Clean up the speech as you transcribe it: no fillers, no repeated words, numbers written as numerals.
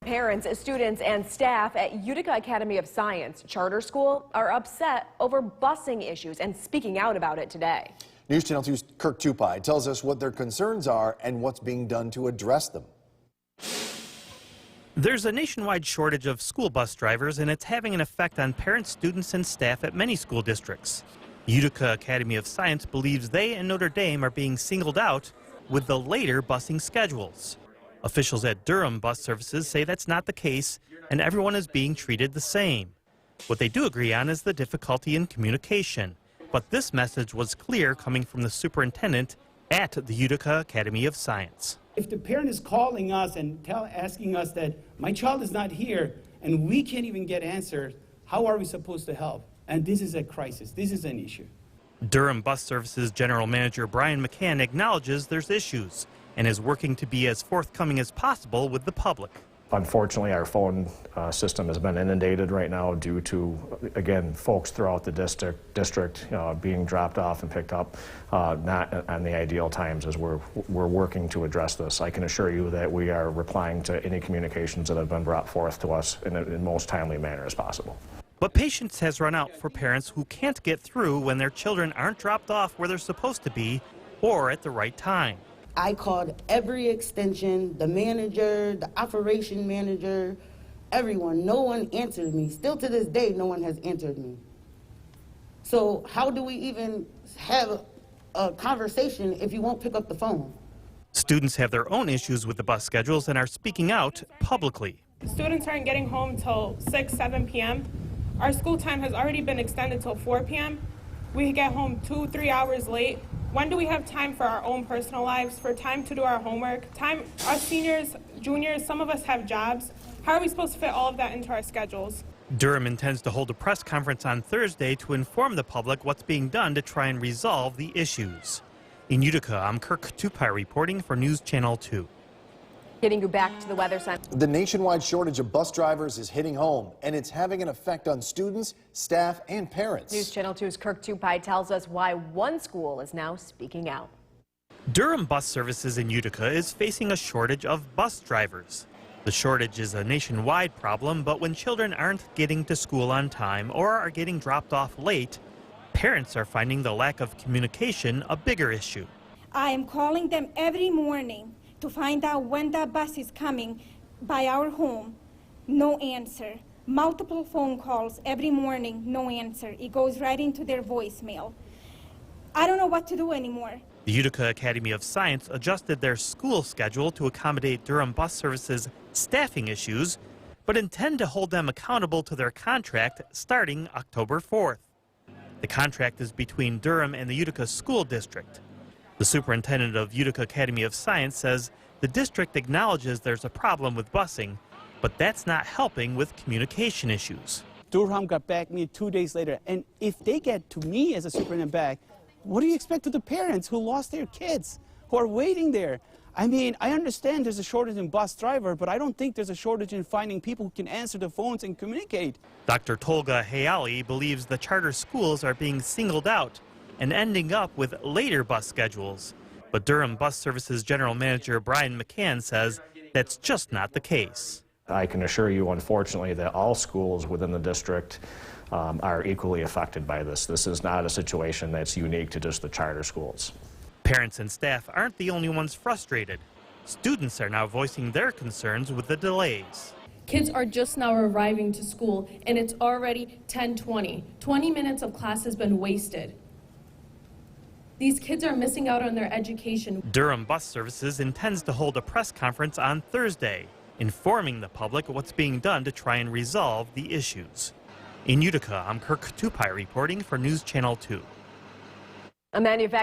Parents, students, and staff at Utica Academy of Science charter school are upset over busing issues and speaking out about it today. News Channel 2's Kirk Tupai tells us what their concerns are and what's being done to address them. There's a nationwide shortage of school bus drivers, and it's having an effect on parents, students, and staff at many school districts. Utica Academy of Science believes they and Notre Dame are being singled out with the later busing schedules. Officials at Durham Bus Services say that's not the case, and everyone is being treated the same. What they do agree on is the difficulty in communication. But this message was clear coming from the superintendent at the Utica Academy of Science. If the parent is calling us and asking us that my child is not here and we can't even get answers, how are we supposed to help? And this is a crisis. This is an issue. Durham Bus Services General Manager Brian McCann acknowledges there's issues and is working to be as forthcoming as possible with the public. Unfortunately, our phone system has been inundated right now due to, again, folks throughout the district being dropped off and picked up not on the ideal times as we're working to address this. I can assure you that we are replying to any communications that have been brought forth to us in the most timely manner as possible. But patience has run out for parents who can't get through when their children aren't dropped off where they're supposed to be or at the right time. I called every extension, the manager, the operation manager, everyone. No one answered me. Still to this day, no one has answered me. So how do we even have a conversation if you won't pick up the phone? Students have their own issues with the bus schedules and are speaking out publicly. Students aren't getting home till 6, 7 p.m. Our school time has already been extended till 4 p.m. We get home 2, 3 hours late. When do we have time for our own personal lives, for time to do our homework? Our seniors, juniors, some of us have jobs. How are we supposed to fit all of that into our schedules? Durham intends to hold a press conference on Thursday to inform the public what's being done to try and resolve the issues. In Utica, I'm Kirk Tupai reporting for News Channel 2. Getting you back to the weather center. The nationwide shortage of bus drivers is hitting home, and it's having an effect on students, staff, and parents. News Channel 2's Kirk Tupai tells us why one school is now speaking out. Durham Bus Services in Utica is facing a shortage of bus drivers. The shortage is a nationwide problem, but when children aren't getting to school on time or are getting dropped off late, parents are finding the lack of communication a bigger issue. I am calling them every morning to find out when that bus is coming by our home. No answer. Multiple phone calls every morning, no answer. It goes right into their voicemail. I don't know what to do anymore. The Utica Academy of Science adjusted their school schedule to accommodate Durham Bus Services' staffing issues, but intend to hold them accountable to their contract starting October 4th. The contract is between Durham and the Utica School District. The superintendent of Utica Academy of Science says the district acknowledges there's a problem with busing, but that's not helping with communication issues. Durham got back to me 2 days later, and if they get to me as a superintendent back, what do you expect of the parents who lost their kids, who are waiting there? I mean, I understand there's a shortage in bus driver, but I don't think there's a shortage in finding people who can answer the phones and communicate. Dr. Tolgea Hayali believes the charter schools are being singled out and ending up with later bus schedules. But Durham Bus Services General Manager Brian McCann says that's just not the case. I can assure you, unfortunately, that all schools within the district are equally affected by this. This is not a situation that's unique to just the charter schools. Parents and staff aren't the only ones frustrated. Students are now voicing their concerns with the delays. Kids are just now arriving to school, and it's already 10:20. 20 minutes of class has been wasted. These kids are missing out on their education. Durham Bus Services intends to hold a press conference on Thursday, informing the public what's being done to try and resolve the issues. In Utica, I'm Kirk Tupai reporting for News Channel 2. A manufacturer